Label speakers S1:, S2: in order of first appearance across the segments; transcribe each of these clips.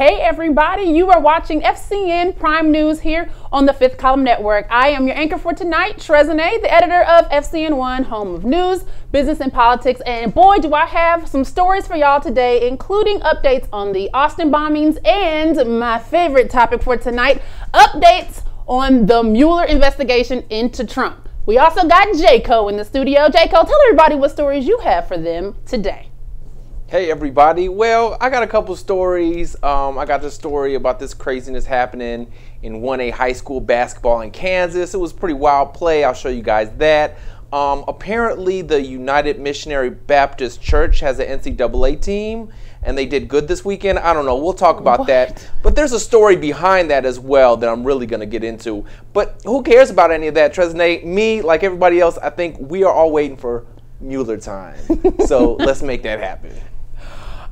S1: Hey everybody, you are watching FCN Prime News here on the Fifth Column Network. I am your anchor for tonight, Trezene, the editor of FCN One, home of news, business, and politics. And boy, do I have some stories for y'all today, including updates on the Austin bombings and my favorite topic for tonight, updates on the Mueller investigation into Trump. We also got Jayco in the studio. Jayco, tell everybody what stories you have for them today.
S2: Hey everybody, well, I got a couple stories. I got this story about this craziness happening in 1A high school basketball in Kansas. It was a pretty wild play. I'll show you guys that. Apparently the United Missionary Baptist Church has an NCAA team and they did good this weekend. I don't know, we'll talk about that. But there's a story behind that as well that I'm really gonna get into. But who cares about any of that, Trezene? Me, like everybody else, I think we are all waiting for Mueller time. So let's make that happen.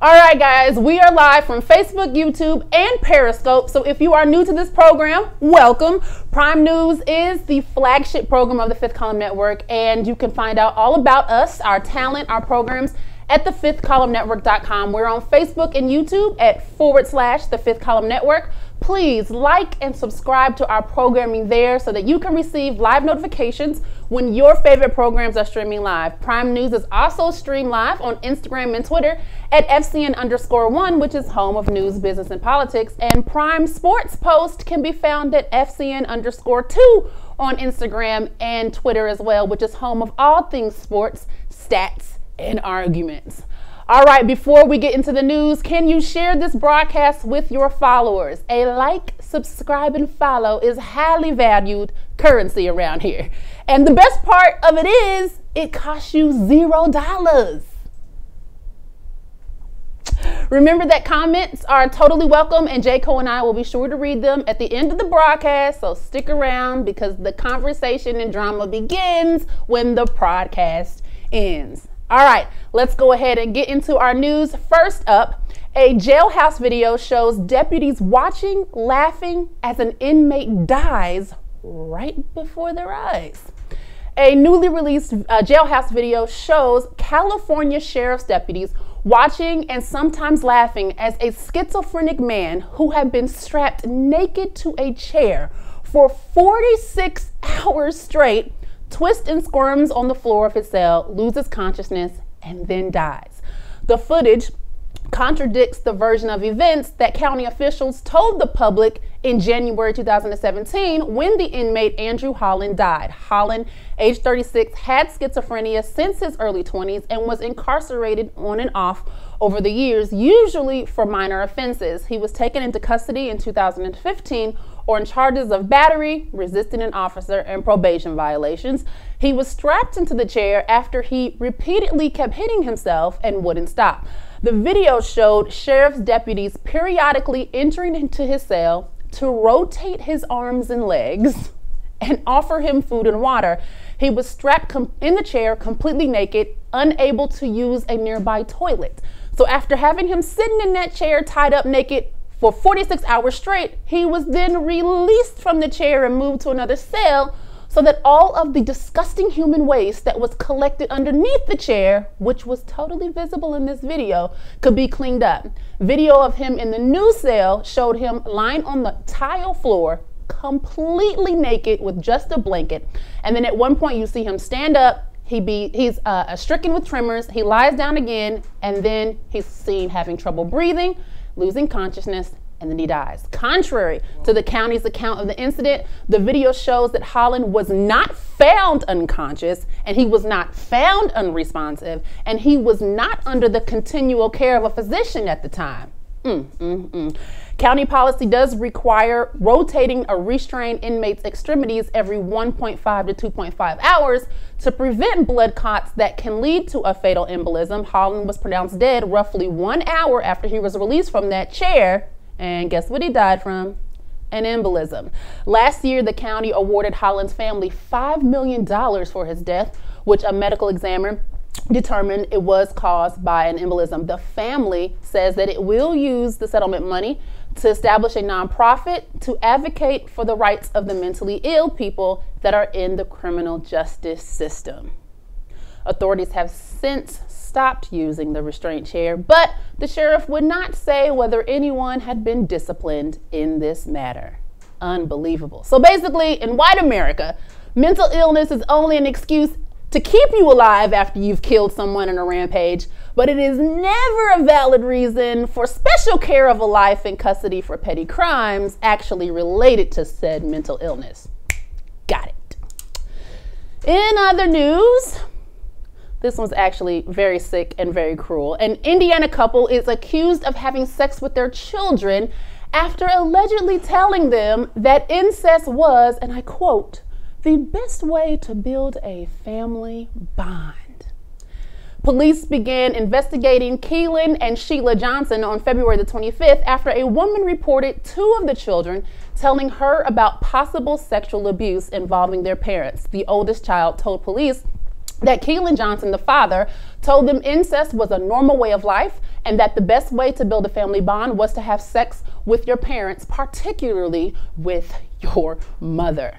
S1: All right, guys, we are live from Facebook, YouTube, and Periscope. So if you are new to this program, welcome. Prime News is the flagship program of the Fifth Column Network, and you can find out all about us, our talent, our programs at thefifthcolumnnetwork.com. We're on Facebook and YouTube at /The Fifth Column Network. Please like and subscribe to our programming there so that you can receive live notifications when your favorite programs are streaming live. Prime News is also streamed live on Instagram and Twitter at FCN_1, which is home of news, business, and politics. And Prime Sports Post can be found at FCN_2 on Instagram and Twitter as well, which is home of all things sports, stats, and arguments. All right, before we get into the news, can you share this broadcast with your followers? A like, subscribe, and follow is highly valued currency around here. And the best part of it is it costs you $0. Remember that comments are totally welcome, and Jayco and I will be sure to read them at the end of the broadcast, so stick around because the conversation and drama begins when the broadcast ends. All right, let's go ahead and get into our news. First up, a jailhouse video shows deputies watching, laughing as an inmate dies right before their eyes. A newly released jailhouse video shows California sheriff's deputies watching and sometimes laughing as a schizophrenic man who had been strapped naked to a chair for 46 hours straight twists and squirms on the floor of his cell, loses consciousness, and then dies. The footage contradicts the version of events that county officials told the public in January 2017 when the inmate Andrew Holland died. Holland, age 36, had schizophrenia since his early 20s and was incarcerated on and off over the years, usually for minor offenses. He was taken into custody in 2015 on charges of battery, resisting an officer, and probation violations. He was strapped into the chair after he repeatedly kept hitting himself and wouldn't stop. The video showed sheriff's deputies periodically entering into his cell to rotate his arms and legs and offer him food and water. He was strapped in the chair, completely naked, unable to use a nearby toilet. So after having him sitting in that chair tied up naked for 46 hours straight, he was then released from the chair and moved to another cell so that all of the disgusting human waste that was collected underneath the chair, which was totally visible in this video, could be cleaned up. Video of him in the new cell showed him lying on the tile floor, completely naked with just a blanket. And then at one point you see him stand up, he's stricken with tremors, he lies down again, and then he's seen having trouble breathing, losing consciousness, and then he dies. Contrary to the county's account of the incident, the video shows that Holland was not found unconscious, and he was not found unresponsive, and he was not under the continual care of a physician at the time. County policy does require rotating a restrained inmate's extremities every 1.5 to 2.5 hours to prevent blood clots that can lead to a fatal embolism. Holland was pronounced dead roughly 1 hour after he was released from that chair. And guess what he died from? An embolism. Last year, the county awarded Holland's family $5 million for his death, which a medical examiner determined it was caused by an embolism. The family says that it will use the settlement money to establish a nonprofit to advocate for the rights of the mentally ill people that are in the criminal justice system. Authorities have since stopped using the restraint chair, but the sheriff would not say whether anyone had been disciplined in this matter. Unbelievable. So basically, in white America, mental illness is only an excuse to keep you alive after you've killed someone in a rampage, but it is never a valid reason for special care of a life in custody for petty crimes actually related to said mental illness. Got it. In other news, this one's actually very sick and very cruel. An Indiana couple is accused of having sex with their children after allegedly telling them that incest was, and I quote, the best way to build a family bond. Police began investigating Keelan and Sheila Johnson on February the 25th after a woman reported two of the children telling her about possible sexual abuse involving their parents. The oldest child told police that Keelan Johnson, the father, told them incest was a normal way of life and that the best way to build a family bond was to have sex with your parents, particularly with your mother.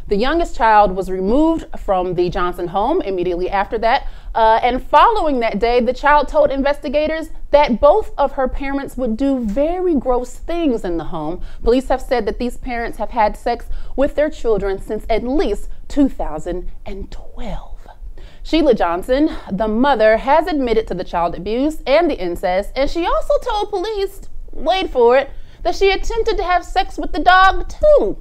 S1: The youngest child was removed from the Johnson home immediately after that. And following that day, the child told investigators that both of her parents would do very gross things in the home. Police have said that these parents have had sex with their children since at least 2012. Sheila Johnson, the mother, has admitted to the child abuse and the incest, and she also told police, wait for it, that she attempted to have sex with the dog too.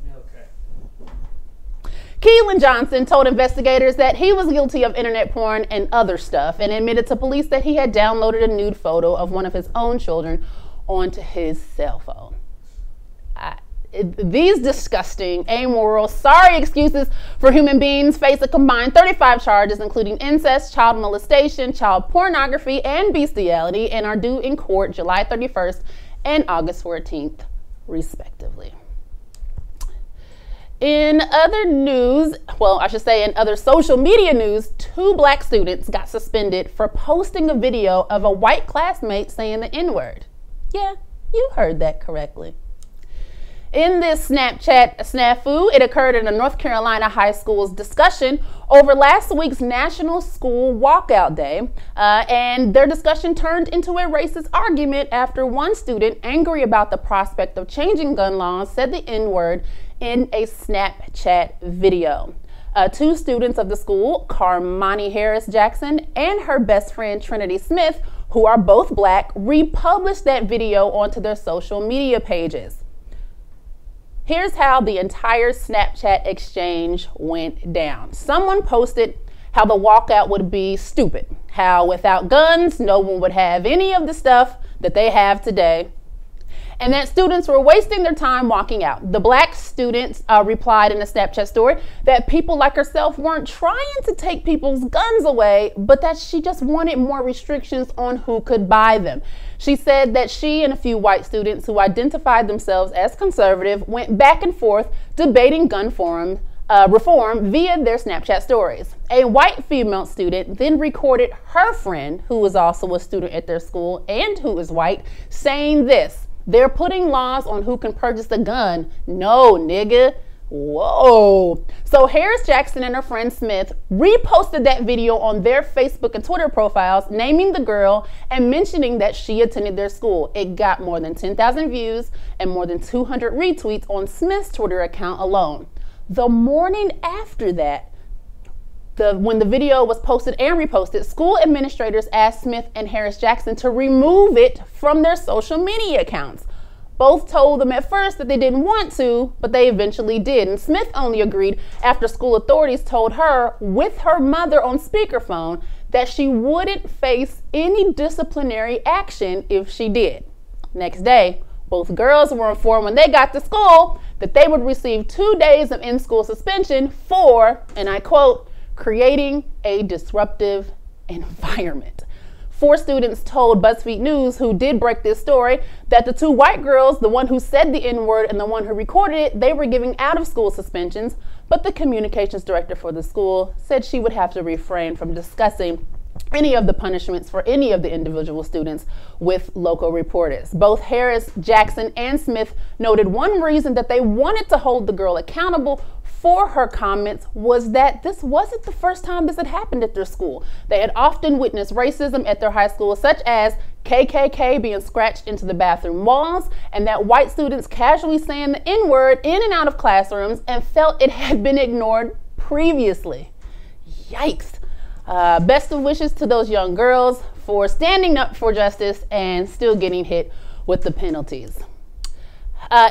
S1: Keelan Johnson told investigators that he was guilty of internet porn and other stuff and admitted to police that he had downloaded a nude photo of one of his own children onto his cell phone. These disgusting, amoral, sorry excuses for human beings face a combined 35 charges, including incest, child molestation, child pornography, and bestiality, and are due in court July 31st and August 14th, respectively. In other news, well, I should say in other social media news, 2 black students got suspended for posting a video of a white classmate saying the N-word. Yeah, you heard that correctly. In this Snapchat snafu, it occurred in a North Carolina high school's discussion over last week's National School Walkout Day, and their discussion turned into a racist argument after one student, angry about the prospect of changing gun laws, said the N-word in a Snapchat video. 2 students of the school, Carmani Harris Jackson and her best friend Trinity Smith, who are both black, republished that video onto their social media pages. Here's how the entire Snapchat exchange went down. Someone posted how the walkout would be stupid, how without guns, no one would have any of the stuff that they have today, and that students were wasting their time walking out. The black students replied in a Snapchat story that people like herself weren't trying to take people's guns away, but that she just wanted more restrictions on who could buy them. She said that she and a few white students who identified themselves as conservative went back and forth debating gun reform via their Snapchat stories. A white female student then recorded her friend, who was also a student at their school and who is white, saying this: "They're putting laws on who can purchase a gun. No, nigga." Whoa. So Harris Jackson and her friend Smith reposted that video on their Facebook and Twitter profiles, naming the girl and mentioning that she attended their school. It got more than 10,000 views and more than 200 retweets on Smith's Twitter account alone. The morning after that, when the video was posted and reposted, school administrators asked Smith and Harris Jackson to remove it from their social media accounts. Both told them at first that they didn't want to, but they eventually did. And Smith only agreed after school authorities told her, with her mother on speakerphone, that she wouldn't face any disciplinary action if she did. Next day, both girls were informed when they got to school that they would receive 2 days of in-school suspension for, and I quote, creating a disruptive environment. 4 students told BuzzFeed News, who did break this story, that the 2 white girls, the one who said the N-word and the one who recorded it, they were giving out-of-school suspensions, but the communications director for the school said she would have to refrain from discussing any of the punishments for any of the individual students with local reporters. Both Harris, Jackson, and Smith noted one reason that they wanted to hold the girl accountable for her comments was that this wasn't the first time this had happened at their school. They had often witnessed racism at their high school, such as KKK being scratched into the bathroom walls, and that white students casually saying the N-word in and out of classrooms and felt it had been ignored previously. Yikes. Best of wishes to those young girls for standing up for justice and still getting hit with the penalties.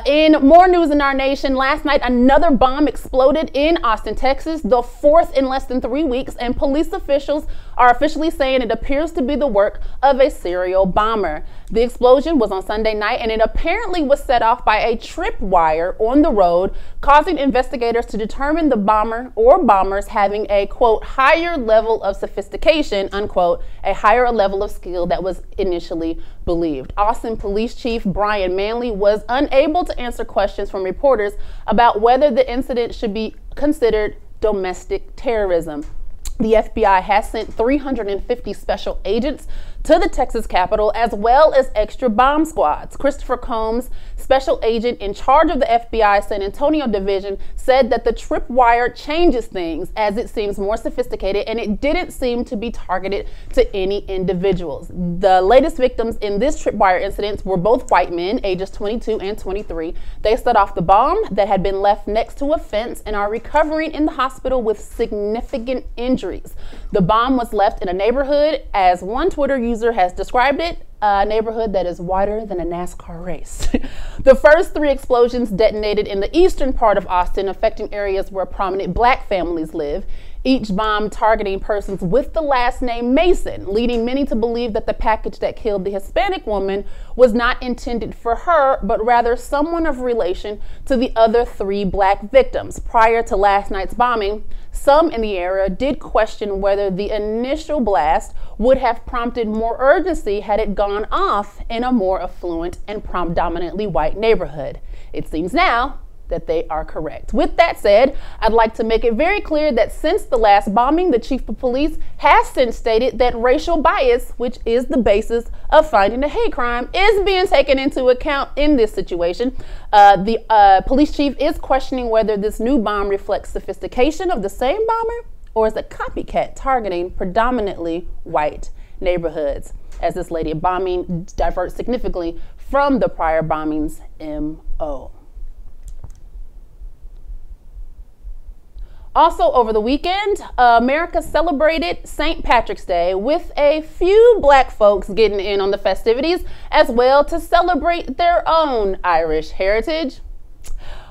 S1: In more news in our nation, last night another bomb exploded in Austin, Texas, the fourth in less than 3 weeks, and police officials are officially saying it appears to be the work of a serial bomber. The explosion was on Sunday night, and it apparently was set off by a tripwire on the road, causing investigators to determine the bomber or bombers having a, quote, higher level of sophistication, unquote, a higher level of skill that was initially believed. Austin Police Chief Brian Manley was unable to answer questions from reporters about whether the incident should be considered domestic terrorism. The FBI has sent 350 special agents to the Texas Capitol, as well as extra bomb squads. Christopher Combs, special agent in charge of the FBI San Antonio division, said that the tripwire changes things as it seems more sophisticated, and it didn't seem to be targeted to any individuals. The latest victims in this tripwire incident were both white men, ages 22 and 23. They set off the bomb that had been left next to a fence and are recovering in the hospital with significant injuries. The bomb was left in a neighborhood, as one Twitter user has described it, a neighborhood that is wider than a NASCAR race. The first 3 explosions detonated in the eastern part of Austin, affecting areas where prominent black families live, each bomb targeting persons with the last name Mason, leading many to believe that the package that killed the Hispanic woman was not intended for her, but rather someone of relation to the other 3 black victims. Prior to last night's bombing, some in the area did question whether the initial blast would have prompted more urgency had it gone off in a more affluent and predominantly white neighborhood. It seems now that they are correct. With that said, I'd like to make it very clear that since the last bombing, the chief of police has since stated that racial bias, which is the basis of finding a hate crime, is being taken into account in this situation. The police chief is questioning whether this new bomb reflects sophistication of the same bomber or is a copycat targeting predominantly white neighborhoods, as this latest bombing diverts significantly from the prior bombing's MO. Also over the weekend, America celebrated St. Patrick's Day with a few black folks getting in on the festivities as well to celebrate their own Irish heritage.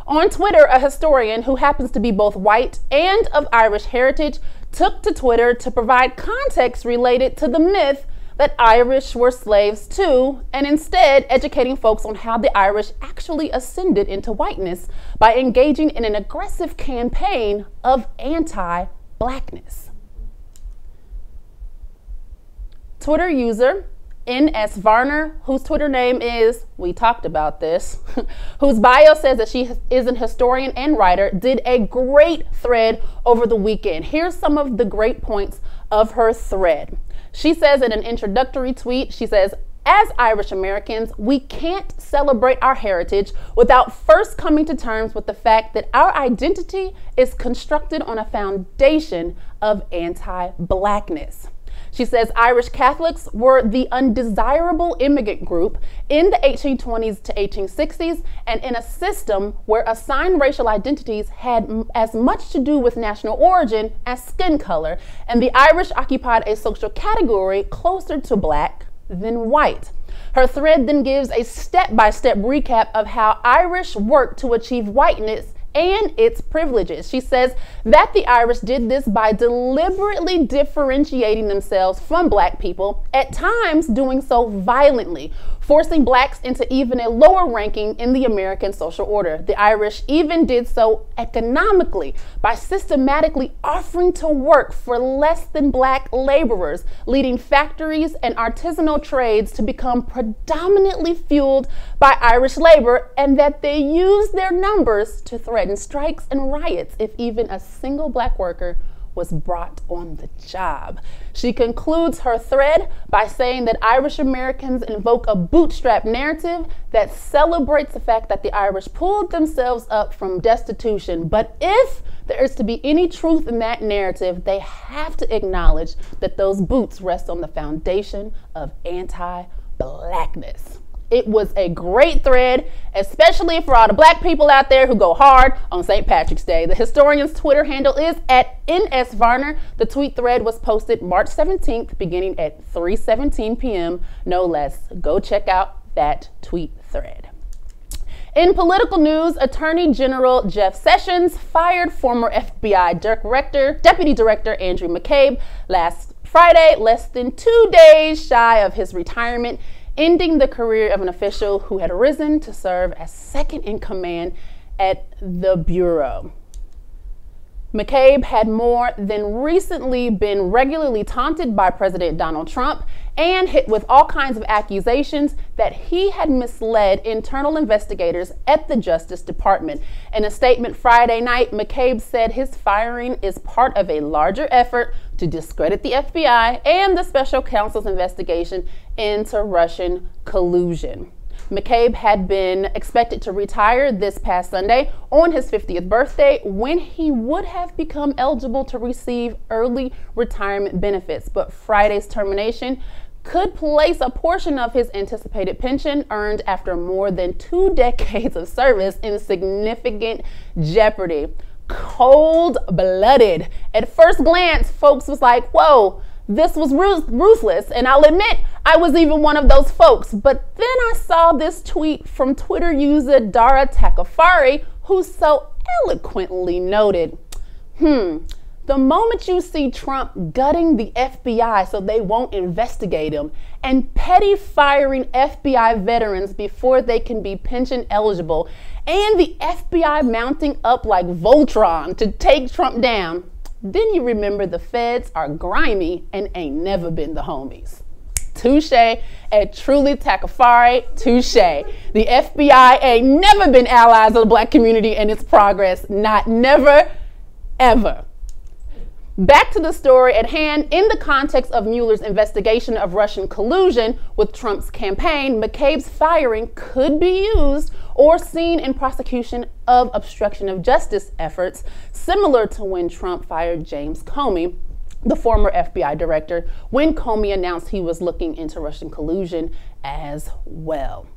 S1: On Twitter, a historian who happens to be both white and of Irish heritage took to Twitter to provide context related to the myth that Irish were slaves too, and instead educating folks on how the Irish actually ascended into whiteness by engaging in an aggressive campaign of anti-blackness. Twitter user N.S. Varner, whose Twitter name is, we talked about this, whose bio says that she is an historian and writer, did a great thread over the weekend. Here's some of the great points of her thread. She says in an introductory tweet, she says, as Irish Americans, we can't celebrate our heritage without first coming to terms with the fact that our identity is constructed on a foundation of anti-blackness. She says Irish Catholics were the undesirable immigrant group in the 1820s to 1860s, and in a system where assigned racial identities had as much to do with national origin as skin color, and the Irish occupied a social category closer to black than white. Her thread then gives a step-by-step recap of how Irish worked to achieve whiteness and its privileges. She says that the Irish did this by deliberately differentiating themselves from black people, at times doing so violently, forcing blacks into even a lower ranking in the American social order. The Irish even did so economically by systematically offering to work for less than black laborers, leading factories and artisanal trades to become predominantly fueled by Irish labor, and that they used their numbers to threaten strikes and riots if even a single black worker was brought on the job. She concludes her thread by saying that Irish Americans invoke a bootstrap narrative that celebrates the fact that the Irish pulled themselves up from destitution. But if there is to be any truth in that narrative, they have to acknowledge that those boots rest on the foundation of anti-blackness. It was a great thread, especially for all the black people out there who go hard on St. Patrick's Day. The historian's Twitter handle is @NSVarner. The tweet thread was posted March 17th, beginning at 3:17 p.m., no less. Go check out that tweet thread. In political news, Attorney General Jeff Sessions fired former FBI Deputy Director Andrew McCabe last Friday, less than 2 days shy of his retirement, ending the career of an official who had risen to serve as second in command at the Bureau. McCabe had more than recently been regularly taunted by President Donald Trump and hit with all kinds of accusations that he had misled internal investigators at the Justice Department. In a statement Friday night, McCabe said his firing is part of a larger effort to discredit the FBI and the special counsel's investigation into Russian collusion. McCabe had been expected to retire this past Sunday on his 50th birthday, when he would have become eligible to receive early retirement benefits. But Friday's termination could place a portion of his anticipated pension earned after more than 2 decades of service in significant jeopardy. Cold-blooded. At first glance, folks was like, whoa, this was ruthless, and I'll admit I was even one of those folks. But then I saw this tweet from Twitter user Dara Takafari, who so eloquently noted, the moment you see Trump gutting the FBI so they won't investigate him, and petty firing FBI veterans before they can be pension eligible, and the FBI mounting up like Voltron to take Trump down, then you remember the feds are grimy and ain't never been the homies. Touche at Truly Takafari, touche. The FBI ain't never been allies of the black community and its progress. Not never, ever. Back to the story at hand. In the context of Mueller's investigation of Russian collusion with Trump's campaign, McCabe's firing could be used or seen in prosecution of obstruction of justice efforts, similar to when Trump fired James Comey, the former FBI director, when Comey announced he was looking into Russian collusion as well.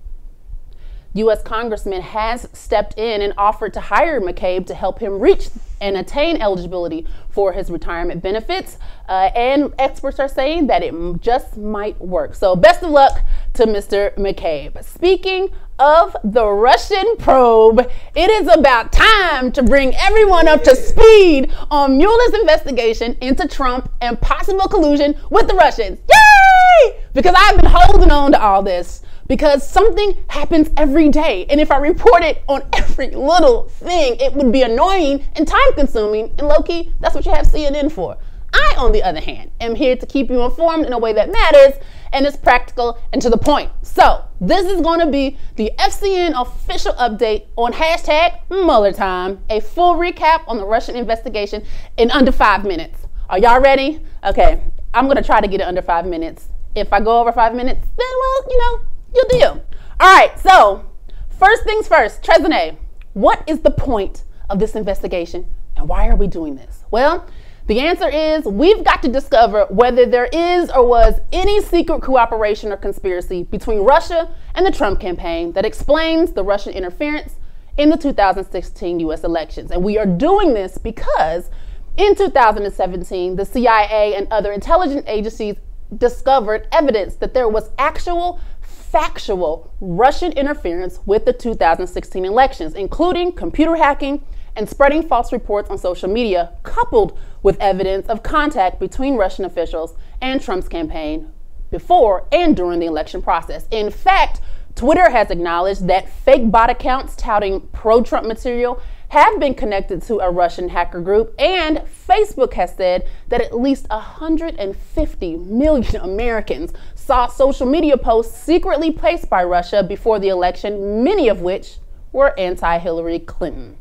S1: U.S. Congressman has stepped in and offered to hire McCabe to help him reach and attain eligibility for his retirement benefits. And experts are saying that it just might work. So best of luck to Mr. McCabe. Speaking of the Russian probe, it is about time to bring everyone up to speed on Mueller's investigation into Trump and possible collusion with the Russians. Yay! Because I've been holding on to all this, because something happens every day. And if I report it on every little thing, it would be annoying and time consuming. And low-key, that's what you have CNN for. I, on the other hand, am here to keep you informed in a way that matters and is practical and to the point. So this is going to be the FCN official update on #MuellerTime, a full recap on the Russian investigation in under 5 minutes. Are y'all ready? Okay, I'm going to try to get it under 5 minutes. If I go over 5 minutes, then, well, you know, you'll deal. All right, so first things first, Trezene, what is the point of this investigation and why are we doing this? Well, the answer is we've got to discover whether there is or was any secret cooperation or conspiracy between Russia and the Trump campaign that explains the Russian interference in the 2016 U.S. elections. And we are doing this because in 2017, the CIA and other intelligence agencies discovered evidence that there was actual factual Russian interference with the 2016 elections, including computer hacking and spreading false reports on social media, coupled with evidence of contact between Russian officials and Trump's campaign before and during the election process. In fact, Twitter has acknowledged that fake bot accounts touting pro-Trump material have been connected to a Russian hacker group, and Facebook has said that at least 150 million Americans saw social media posts secretly placed by Russia before the election, many of which were anti-Hillary Clinton.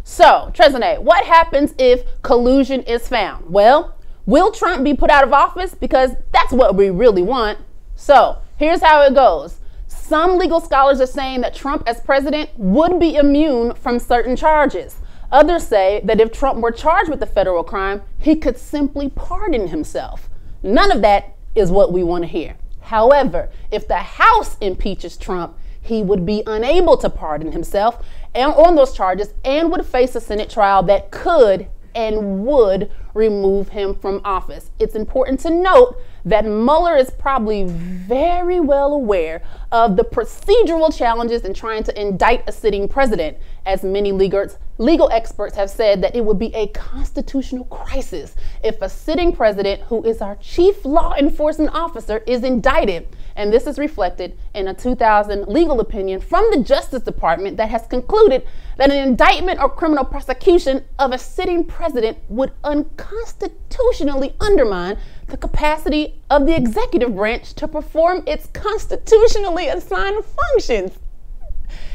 S1: So, Trezene, what happens if collusion is found? Well, will Trump be put out of office? Because that's what we really want. So, here's how it goes. Some legal scholars are saying that Trump as president would be immune from certain charges. Others say that if Trump were charged with a federal crime, he could simply pardon himself. None of that is what we want to hear. However, if the House impeaches Trump, he would be unable to pardon himself on those charges and would face a Senate trial that could and would remove him from office. It's important to note that Mueller is probably very well aware of the procedural challenges in trying to indict a sitting president, as many legal experts have said that it would be a constitutional crisis if a sitting president, who is our chief law enforcement officer, is indicted. And this is reflected in a 2000 legal opinion from the Justice Department that has concluded that an indictment or criminal prosecution of a sitting president would unconstitutionally undermine the capacity of the executive branch to perform its constitutionally assigned functions.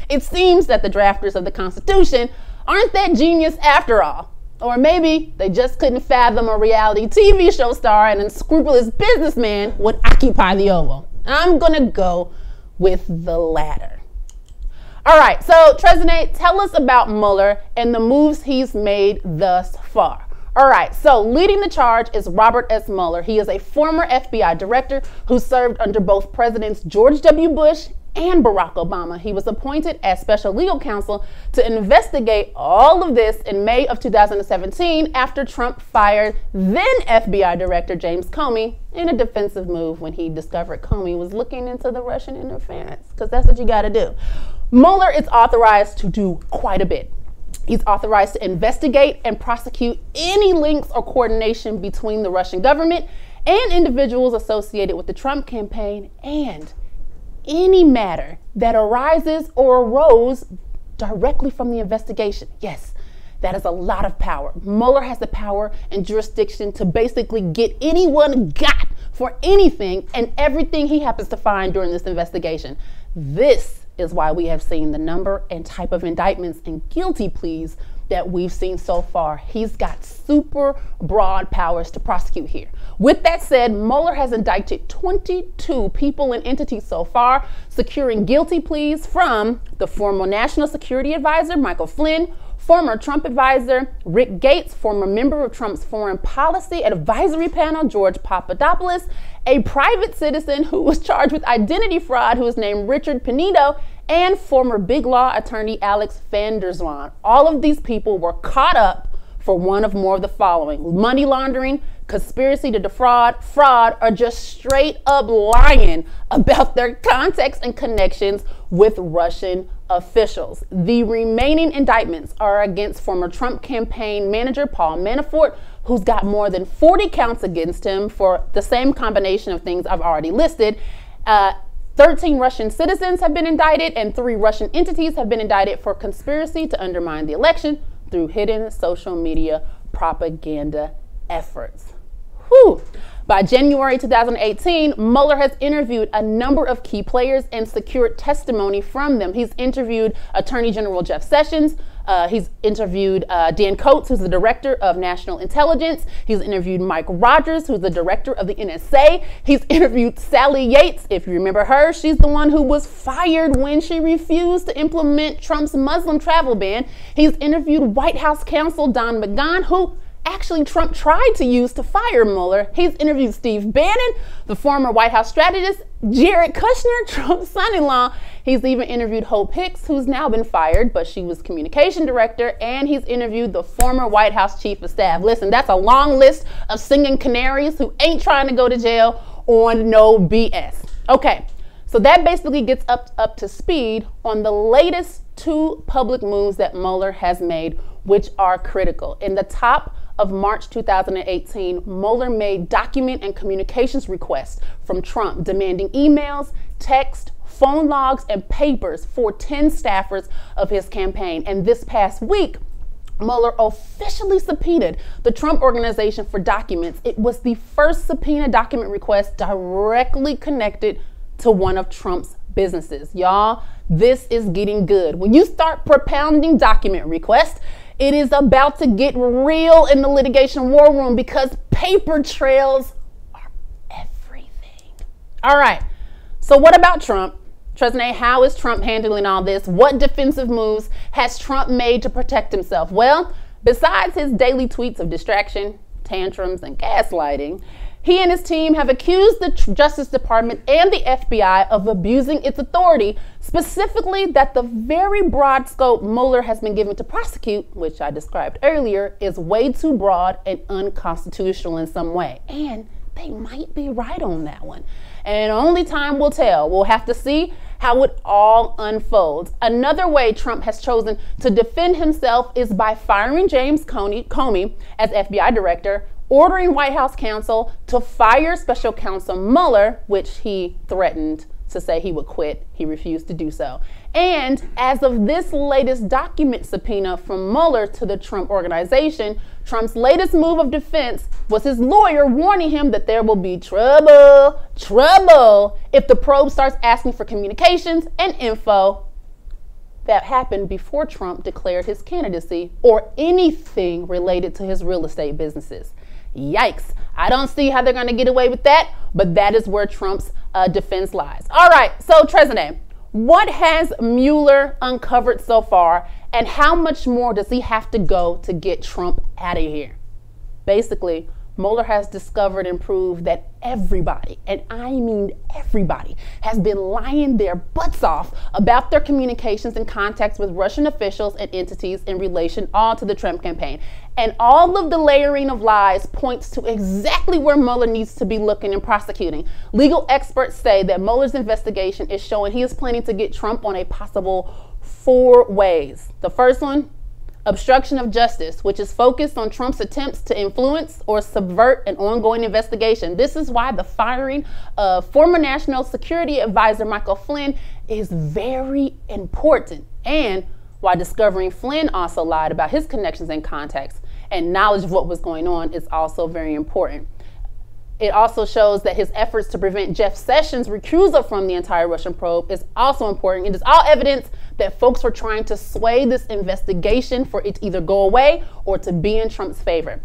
S1: It seems that the drafters of the Constitution aren't that genius after all. Or maybe they just couldn't fathom a reality TV show star and unscrupulous businessman would occupy the Oval. I'm gonna go with the latter. All right, so Trezene, tell us about Mueller and the moves he's made thus far. All right, so leading the charge is Robert S. Mueller. He is a former FBI director who served under both Presidents George W. Bush and Barack Obama. He was appointed as special legal counsel to investigate all of this in May of 2017 after Trump fired then FBI Director James Comey in a defensive move when he discovered Comey was looking into the Russian interference, because that's what you got to do. Mueller is authorized to do quite a bit. He's authorized to investigate and prosecute any links or coordination between the Russian government and individuals associated with the Trump campaign, and any matter that arises or arose directly from the investigation. Yes, that is a lot of power. Mueller has the power and jurisdiction to basically get anyone got for anything and everything he happens to find during this investigation. This is why we have seen the number and type of indictments and guilty pleas that we've seen so far. He's got super broad powers to prosecute here. With that said, Mueller has indicted 22 people and entities so far, securing guilty pleas from the former National Security Advisor, Michael Flynn, former Trump advisor, Rick Gates, former member of Trump's Foreign Policy Advisory Panel, George Papadopoulos, a private citizen who was charged with identity fraud who is named Richard Pinedo, and former big law attorney Alex van der Zwaan. All of these people were caught up for one of more of the following: money laundering, conspiracy to defraud, fraud, or just straight up lying about their contacts and connections with Russian officials. The remaining indictments are against former Trump campaign manager Paul Manafort, who's got more than 40 counts against him for the same combination of things I've already listed. 13 Russian citizens have been indicted, and 3 Russian entities have been indicted for conspiracy to undermine the election through hidden social media propaganda efforts. Whew. By January 2018, Mueller has interviewed a number of key players and secured testimony from them. He's interviewed Attorney General Jeff Sessions. He's interviewed Dan Coates, who's the Director of National Intelligence. He's interviewed Mike Rogers, who's the Director of the NSA. He's interviewed Sally Yates. If you remember her, she's the one who was fired when she refused to implement Trump's Muslim travel ban. He's interviewed White House counsel Don McGahn, who actually Trump tried to use to fire Mueller. He's interviewed Steve Bannon, the former White House strategist, Jared Kushner, Trump's son-in-law. He's even interviewed Hope Hicks, who's now been fired, but she was communication director, and he's interviewed the former White House chief of staff. Listen, that's a long list of singing canaries who ain't trying to go to jail on no BS. Okay, so that basically gets up to speed on the latest 2 public moves that Mueller has made, which are critical. In the top of March 2018, Mueller made document and communications requests from Trump demanding emails, text, phone logs, and papers for 10 staffers of his campaign. And this past week, Mueller officially subpoenaed the Trump Organization for documents. It was the first subpoena document request directly connected to one of Trump's businesses. Y'all, this is getting good. When you start propounding document requests, It is about to get real in the litigation war room because paper trails are everything. All right, so what about Trump? Tresnay, how is Trump handling all this? What defensive moves has Trump made to protect himself? Well, besides his daily tweets of distraction, tantrums, and gaslighting, he and his team have accused the Justice Department and the FBI of abusing its authority, specifically that the very broad scope Mueller has been given to prosecute, which I described earlier, is way too broad and unconstitutional in some way. And they might be right on that one. And only time will tell. We'll have to see how it all unfolds. Another way Trump has chosen to defend himself is by firing James Comey as FBI director, ordering White House counsel to fire Special Counsel Mueller, which he threatened to say he would quit. He refused to do so. And as of this latest document subpoena from Mueller to the Trump organization, Trump's latest move of defense was his lawyer warning him that there will be trouble if the probe starts asking for communications and info that happened before Trump declared his candidacy or anything related to his real estate businesses. Yikes. I don't see how they're going to get away with that, but that is where Trump's defense lies. All right, so Tresnay, what has Mueller uncovered so far, and how much more does he have to go to get Trump out of here? Basically, Mueller has discovered and proved that everybody, and I mean everybody, has been lying their butts off about their communications and contacts with Russian officials and entities in relation all to the Trump campaign. And all of the layering of lies points to exactly where Mueller needs to be looking and prosecuting. Legal experts say that Mueller's investigation is showing he is planning to get Trump on a possible 4 ways. The first one, obstruction of justice, which is focused on Trump's attempts to influence or subvert an ongoing investigation. This is why the firing of former National Security Advisor Michael Flynn is very important, and why discovering Flynn also lied about his connections and contacts and knowledge of what was going on is also very important. It also shows that his efforts to prevent Jeff Sessions' recusal from the entire Russian probe is also important. It is all evidence that folks were trying to sway this investigation for it to either go away or to be in Trump's favor.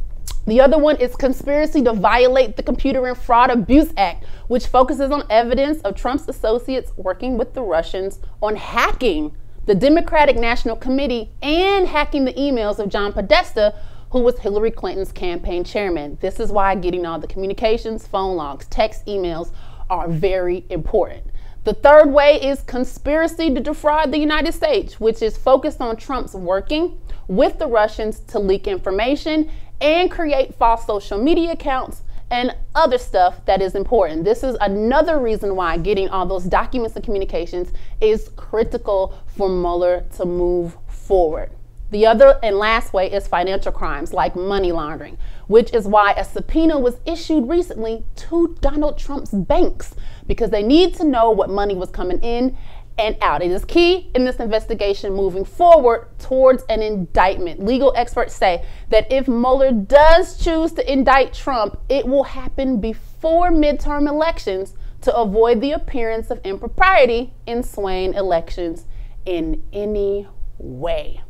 S1: The other one is conspiracy to violate the Computer and Fraud Abuse Act, which focuses on evidence of Trump's associates working with the Russians on hacking the Democratic National Committee and hacking the emails of John Podesta, who was Hillary Clinton's campaign chairman. This is why getting all the communications, phone logs, text, emails are very important. The third way is conspiracy to defraud the United States, which is focused on Trump's working with the Russians to leak information and create false social media accounts and other stuff that is important. This is another reason why getting all those documents and communications is critical for Mueller to move forward. The other and last way is financial crimes like money laundering, which is why a subpoena was issued recently to Donald Trump's banks, because they need to know what money was coming in and out. It is key in this investigation moving forward towards an indictment. Legal experts say that if Mueller does choose to indict Trump, it will happen before midterm elections to avoid the appearance of impropriety in swaying elections in any way.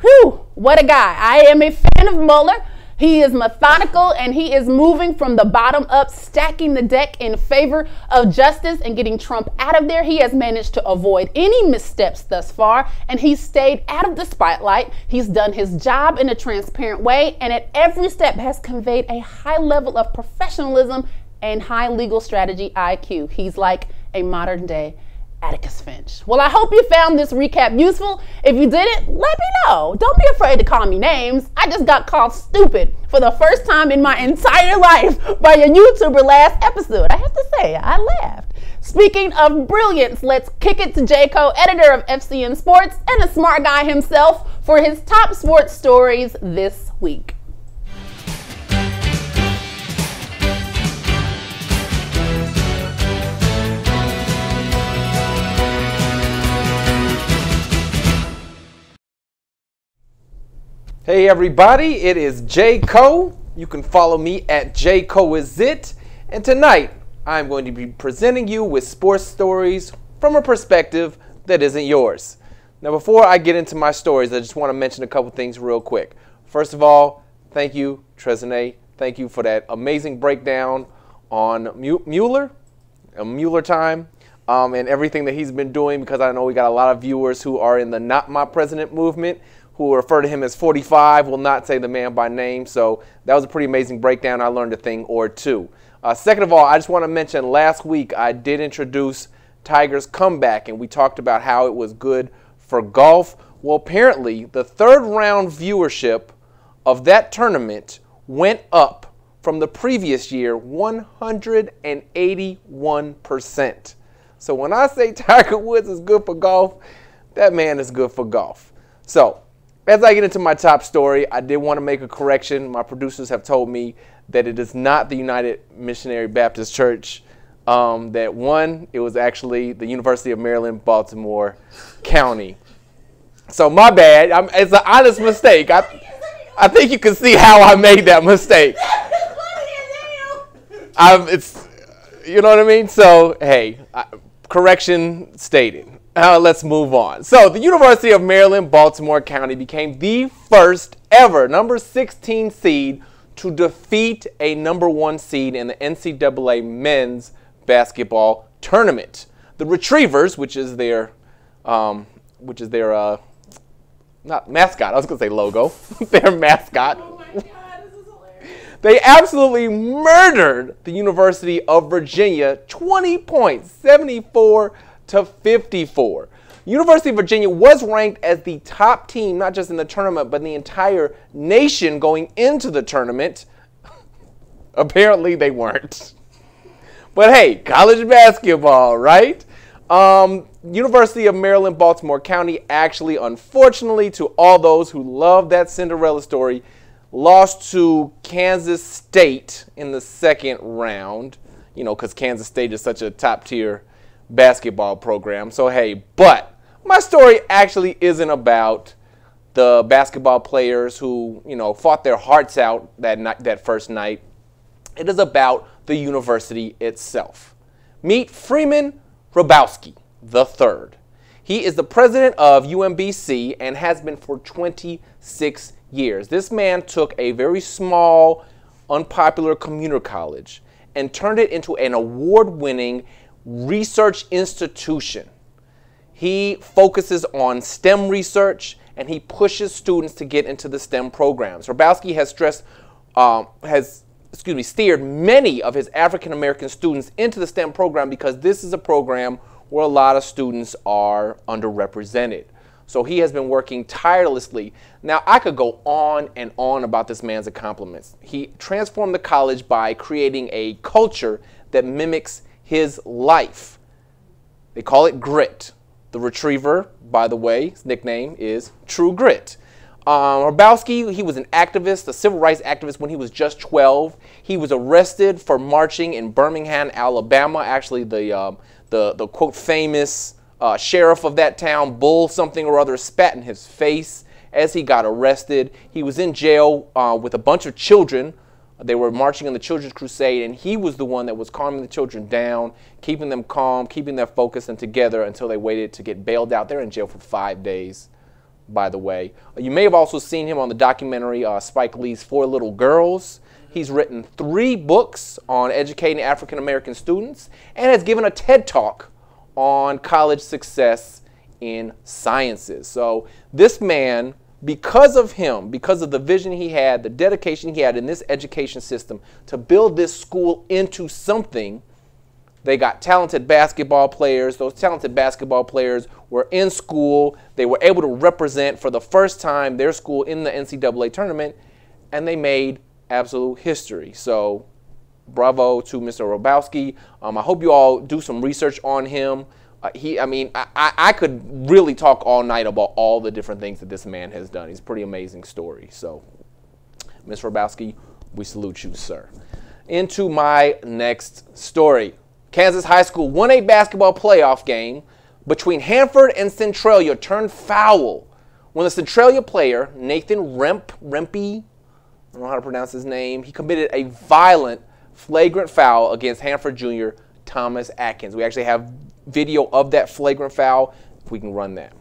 S1: Whew, what a guy. I am a fan of Mueller. He is methodical and he is moving from the bottom up, stacking the deck in favor of justice and getting Trump out of there. He has managed to avoid any missteps thus far, and he's stayed out of the spotlight. He's done his job in a transparent way, and at every step has conveyed a high level of professionalism and high legal strategy IQ. He's like a modern day Atticus Finch. Well, I hope you found this recap useful. If you didn't, let me know. Don't be afraid to call me names. I just got called stupid for the first time in my entire life by a YouTuber last episode. I have to say, I laughed. Speaking of brilliance, let's kick it to J.Co., editor of FCN Sports and a smart guy himself, for his top sports stories this week.
S2: Hey everybody, it is J.Co. You can follow me at JCoIsIt. And tonight, I'm going to be presenting you with sports stories from a perspective that isn't yours. Now, before I get into my stories, I just want to mention a couple things real quick. First of all, thank you, Trezene. Thank you for that amazing breakdown on Mueller, MuellerTime, and everything that he's been doing, because I know we got a lot of viewers who are in the Not My President movement, who refer to him as 45, will not say the man by name. So that was a pretty amazing breakdown. I learned a thing or two. Second of all, I just want to mention last week I did introduce Tiger's comeback, and we talked about how it was good for golf. Well, apparently the third round viewership of that tournament went up from the previous year 181%. So when I say Tiger Woods is good for golf, that man is good for golf. So as I get into my top story, I did want to make a correction. My producers have told me that it is not the United Missionary Baptist Church that won. It was actually the University of Maryland, Baltimore County. So my bad. It's an honest mistake. I think you can see how I made that mistake. It's, you know what I mean? So, hey, correction stated. Let's move on. So the University of Maryland, Baltimore County became the first ever number 16 seed to defeat a number 1 seed in the NCAA men's basketball tournament. The Retrievers, which is their not mascot, I was going to say logo, their mascot. Oh my God, this is hilarious. They absolutely murdered the University of Virginia 20 points, 74-54. University of Virginia was ranked as the top team, not just in the tournament, but in the entire nation going into the tournament. Apparently they weren't. But hey, college basketball, right? University of Maryland, Baltimore County actually, unfortunately, to all those who love that Cinderella story, lost to Kansas State in the second round, you know, because Kansas State is such a top-tier basketball program. So, hey, but my story actually isn't about the basketball players who, you know, fought their hearts out that first night. It is about the university itself. Meet Freeman Hrabowski III. He is the president of UMBC and has been for 26 years. This man took a very small, unpopular commuter college and turned it into an award-winning research institution. He focuses on STEM research and he pushes students to get into the STEM programs. Hrabowski has steered many of his African-American students into the STEM program because this is a program where a lot of students are underrepresented. So he has been working tirelessly. Now, I could go on and on about this man's accomplishments. He transformed the college by creating a culture that mimics his life. They call it grit. The Retriever, by the way, his nickname is True Grit. Hrabowski, he was an activist, a civil rights activist when he was just 12. He was arrested for marching in Birmingham, Alabama. Actually, the quote famous sheriff of that town, Bull something or other, spat in his face as he got arrested. He was in jail with a bunch of children. They were marching on the Children's Crusade, and he was the one that was calming the children down, keeping them calm, keeping them focused and together until they waited to get bailed out. They're in jail for 5 days, by the way. You may have also seen him on the documentary Spike Lee's 4 Little Girls. He's written 3 books on educating African-American students and has given a TED Talk on college success in sciences. So this man, because of him, because of the vision he had, the dedication he had in this education system to build this school into something, they got talented basketball players. Those talented basketball players were in school. They were able to represent for the first time their school in the NCAA tournament, and they made absolute history. So bravo to Mr. Hrabowski. I hope you all do some research on him. I could really talk all night about all the different things that this man has done. He's a pretty amazing story. So, Mr. Hrabowski, we salute you, sir. Into my next story. Kansas High School 1A basketball playoff game between Hanford and Centralia turned foul when the Centralia player, Nathan Rempe, I don't know how to pronounce his name, he committed a violent, flagrant foul against Hanford Jr. Thomas Atkins. We actually have video of that flagrant foul, if we can run that.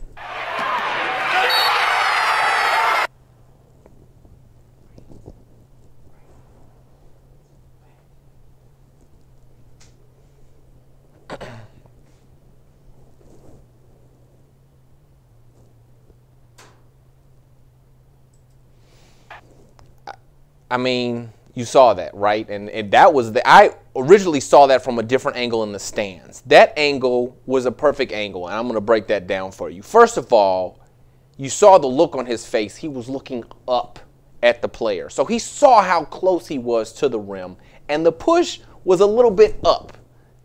S2: I mean, you saw that, right? And that was I originally saw that from a different angle in the stands. That angle was a perfect angle, and I'm going to break that down for you. First of all, you saw the look on his face. He was looking up at the player. So he saw how close he was to the rim, and the push was a little bit up.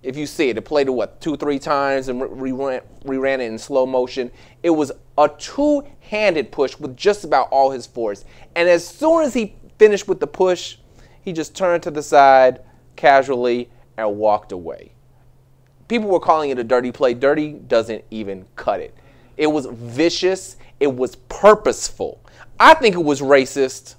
S2: If you see it, it played it, what, 2-3 times and reran it in slow motion. It was a two-handed push with just about all his force. And as soon as he finished with the push, he just turned to the side casually and walked away. People were calling it a dirty play. Dirty doesn't even cut it. It was vicious. It was purposeful. I think it was racist.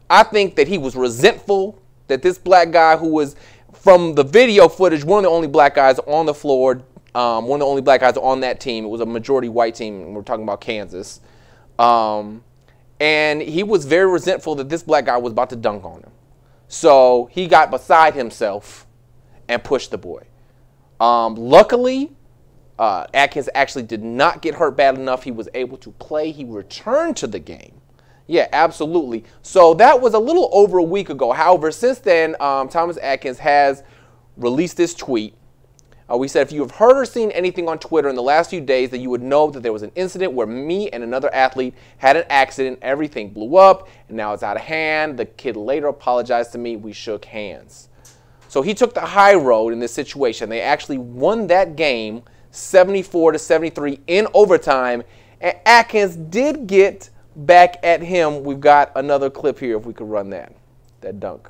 S2: I think that he was resentful that this black guy who was, from the video footage, one of the only black guys on the floor, one of the only black guys on that team. It was a majority white team, and we're talking about Kansas. And he was very resentful that this black guy was about to dunk on him. So he got beside himself and pushed the boy. Luckily, Atkins actually did not get hurt bad enough. He was able to play. He returned to the game. Yeah, absolutely. So that was a little over a week ago. However, since then, Thomas Atkins has released this tweet. We said, if you have heard or seen anything on Twitter in the last few days, that you would know that there was an incident where me and another athlete had an accident. Everything blew up, and now it's out of hand. The kid later apologized to me. We shook hands. So he took the high road in this situation. They actually won that game 74-73 in overtime, and Atkins did get back at him. We've got another clip here if we could run that dunk.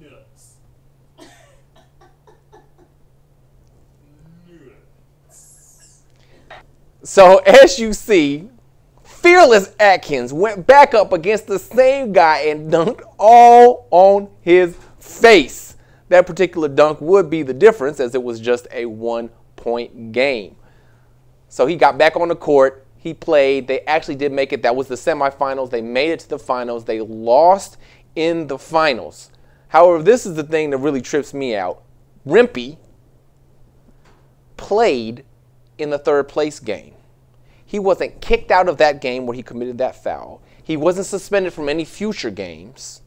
S3: Nuts.
S2: So as you see, fearless Atkins went back up against the same guy and dunked all on his face. That particular dunk would be the difference, as it was just a 1-point game. So he got back on the court. He played. They actually did make it. That was the semifinals. They made it to the finals. They lost in the finals. However, this is the thing that really trips me out. Rempe played in the third place game. He wasn't kicked out of that game where he committed that foul. He wasn't suspended from any future games.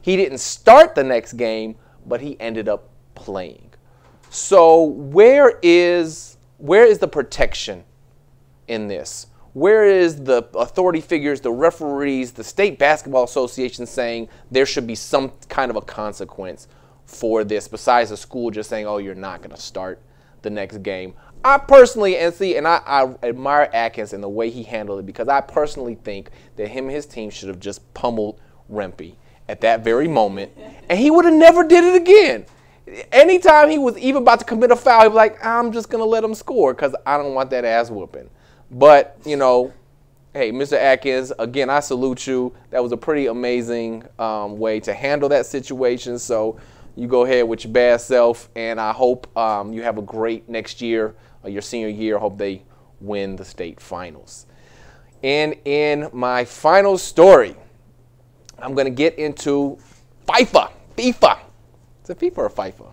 S2: He didn't start the next game, but he ended up playing. So where is the protection in this? Where is the authority figures, the referees, the State Basketball Association saying there should be some kind of a consequence for this, besides the school just saying, oh, you're not going to start the next game? I personally, I admire Atkins and the way he handled it, because I personally think that him and his team should have just pummeled Rempe at that very moment, and he would have never did it again. Anytime he was even about to commit a foul, he'd be like, I'm just going to let him score because I don't want that ass whooping. But, you know, hey, Mr. Atkins, again, I salute you. That was a pretty amazing way to handle that situation. So you go ahead with your bad self, and I hope you have a great next year, your senior year. I hope they win the state finals. And in my final story, I'm going to get into FIFA. Is it FIFA or FIFA?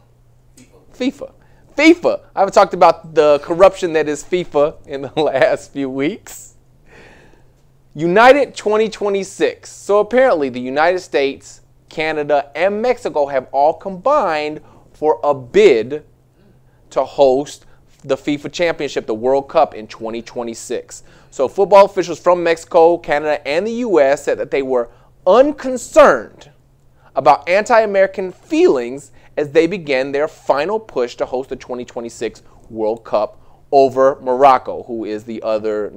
S2: FIFA. I haven't talked about the corruption that is FIFA in the last few weeks. United 2026. So apparently the United States, Canada, and Mexico have all combined for a bid to host the FIFA Championship, the World Cup, in 2026. So football officials from Mexico, Canada, and the U.S. said that they were unconcerned about anti-American feelings as they began their final push to host the 2026 World Cup over Morocco, who is the other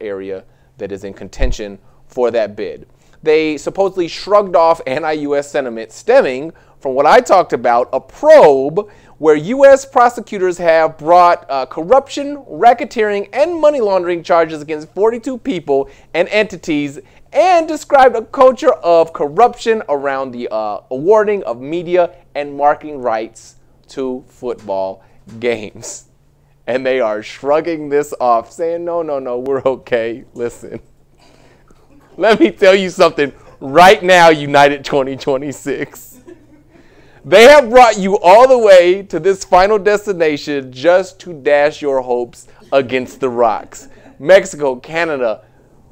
S2: area that is in contention for that bid. They supposedly shrugged off anti-U.S. sentiment stemming from what I talked about, a probe where U.S. prosecutors have brought corruption, racketeering, and money laundering charges against 42 people and entities, and described a culture of corruption around the awarding of media and marketing rights to football games. And they are shrugging this off, saying, no, we're okay. Listen, let me tell you something right now, United 2026. They have brought you all the way to this final destination just to dash your hopes against the rocks. Mexico, Canada,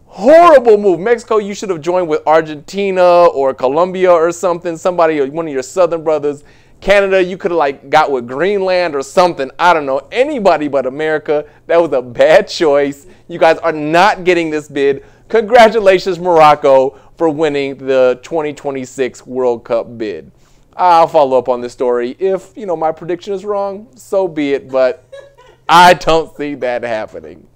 S2: horrible move. Mexico, you should have joined with Argentina or Colombia or something. Somebody, one of your southern brothers. Canada, you could have like got with Greenland or something. I don't know. Anybody but America. That was a bad choice. You guys are not getting this bid. Congratulations, Morocco, for winning the 2026 World Cup bid. I'll follow up on this story. If, my prediction is wrong, so be it, but I don't see that happening.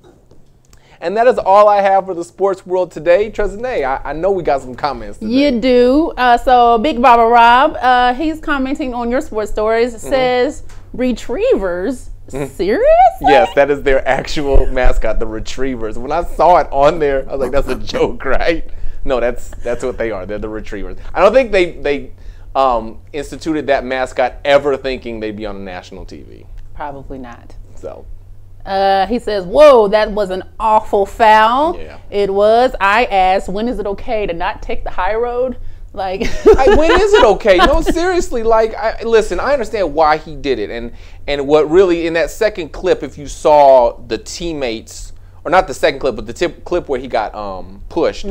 S2: And that is all I have for the sports world today. Trezene, I know we got some comments today.
S1: You do. So Big Baba Rob, he's commenting on your sports stories. It says, retrievers? Seriously?
S2: Yes, that is their actual mascot, the retrievers. When I saw it on there, I was like, that's a joke, right? No, that's what they are. They're the retrievers. I don't think they instituted that mascot ever thinking they'd be on national TV.
S1: Probably not.
S2: So.
S1: He says, whoa, that was an awful foul.
S2: Yeah.
S1: It was. I asked, when is it okay to not take the high road? Like,
S2: when is it okay? No, seriously. Like, listen, I understand why he did it, and what really in that second clip, if you saw the teammates, or not the second clip, but the clip where he got pushed,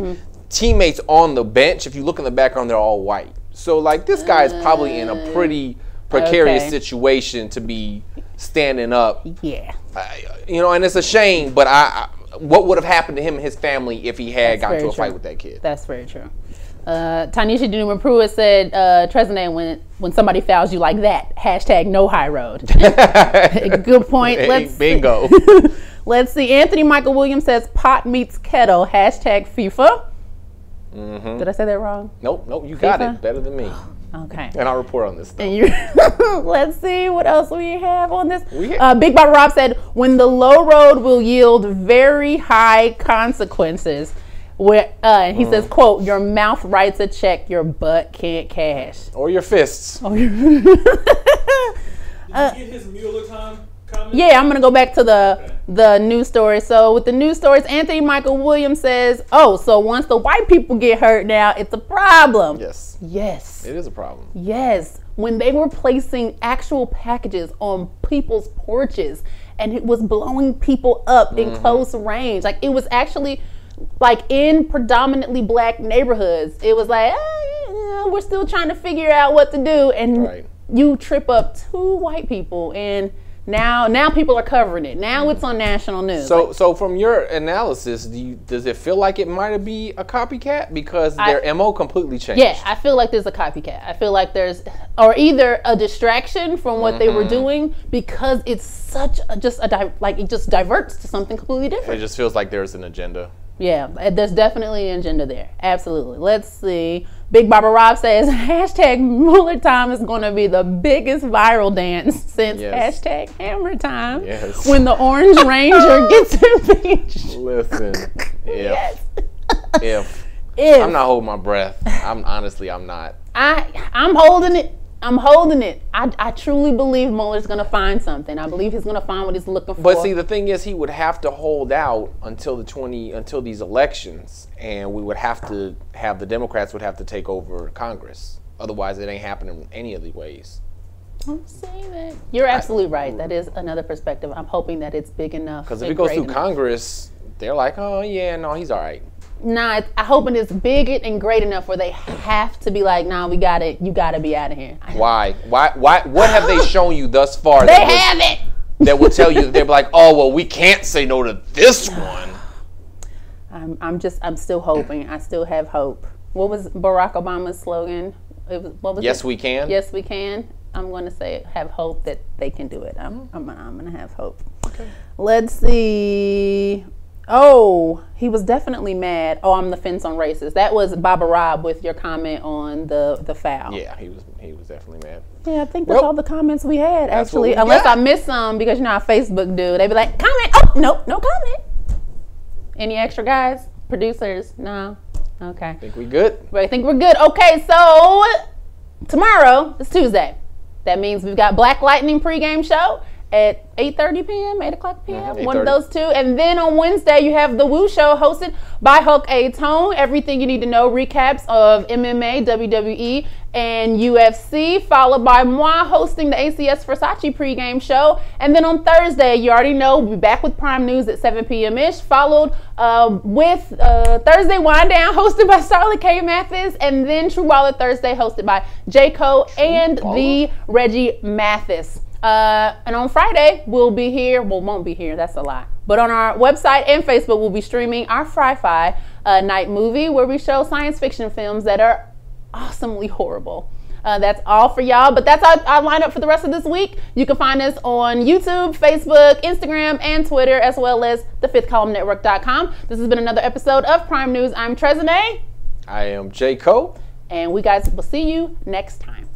S2: teammates on the bench. If you look in the background, they're all white. So like, this guy is probably in a pretty precarious situation to be standing up.
S1: Yeah.
S2: And it's a shame, but what would have happened to him and his family if he had gotten into a fight with that kid?
S1: That's very true. Tanisha Newman Pruitt said, Trezene, when somebody fouls you like that, hashtag no high road. Good point.
S2: Bingo.
S1: Let's see. Anthony Michael Williams says pot meets kettle, hashtag FIFA. Did I say that wrong?
S2: Nope, you got it. Better than me.
S1: Okay.
S2: And I'll report on this stuff.
S1: Let's see what else we have on this. Big Bob Rob said, when the low road will yield very high consequences. And he says, quote, your mouth writes a check, your butt can't cash.
S2: Or your fists.
S1: Did
S3: you get his MuellerTime comment?
S1: Yeah, I'm going to go back to the news story. So with the news stories, Anthony Michael Williams says, so once the white people get hurt now, it's a problem.
S2: Yes.
S1: Yes.
S2: It is a problem.
S1: Yes. When they were placing actual packages on people's porches and it was blowing people up in close range. Like, it was actually like in predominantly black neighborhoods. It was like, we're still trying to figure out what to do. And you trip up two white people, and now people are covering it. Now it's on national news.
S2: So from your analysis, does it feel like it might be a copycat because their MO completely changed?
S1: Yeah, I feel like there's a copycat. I feel like there's, or either a distraction from what they were doing, because it's such it just diverts to something completely different.
S2: It just feels like there's an agenda.
S1: Yeah, there's definitely an agenda there. Absolutely. Let's see. Big Baba Rob says, hashtag MuellerTime is going to be the biggest viral dance since hashtag Hammer Time.
S2: Yes.
S1: When the Orange Ranger gets impeached.
S2: Listen, if I'm not holding my breath, I'm not.
S1: I'm holding it. I'm holding it. I truly believe Mueller's going to find something. I believe he's going to find what he's looking for.
S2: But see, the thing is, he would have to hold out until these elections, and we would have to have the Democrats would have to take over Congress. Otherwise, it ain't happening any of the ways.
S1: I'm saying that. You're absolutely right. That is another perspective. I'm hoping that it's big enough.
S2: Because if it goes through Congress, they're like, oh yeah, no, he's all right.
S1: Nah, I hoping it's big and great enough where they have to be like, nah, you got to be out of here.
S2: Why? What have they shown you thus far?
S1: They haven't.
S2: That will tell you that they're like, oh, well, we can't say no to this one.
S1: I'm still hoping. I still have hope. What was Barack Obama's slogan?
S2: Yes, we can.
S1: Yes, we can. I'm going to say have hope that they can do it. I'm going to have hope.
S2: Okay.
S1: Let's see. Oh, he was definitely mad. Oh, I'm the fence on racist. That was Baba Rob with your comment on the foul.
S2: Yeah, he was definitely mad.
S1: Yeah, I think that's all the comments we had, actually. Unless I missed some, because you know how Facebook do. They be like, comment. Oh, nope, no comment. Any extra guys? Producers? No? Okay.
S2: Think we good?
S1: I think we're good. Okay, so tomorrow is Tuesday. That means we've got Black Lightning pregame show. at 8:30 p.m., 8 o'clock p.m., one of
S2: 8:30.
S1: those two. And then on Wednesday, you have The Woo Show hosted by Hulk A. Tone. Everything you need to know, recaps of MMA, WWE, and UFC, followed by moi hosting the ACS Versace pregame show. And then on Thursday, you already know, we'll be back with Prime News at 7 p.m.-ish, followed with Thursday Wind Down hosted by Starlet K. Mathis, and then True Baller Thursday hosted by J. Cole and the Reggie Mathis. And on Friday, we'll be here. Well, won't be here. That's a lie. But on our website and Facebook, we'll be streaming our Fry-Fi night movie where we show science fiction films that are awesomely horrible. That's all for y'all. But that's our lineup for the rest of this week. You can find us on YouTube, Facebook, Instagram, and Twitter, as well as thefifthcolumnnetwork.com. This has been another episode of Prime News. I'm Trezene.
S2: I am J. Cole.
S1: And we guys will see you next time.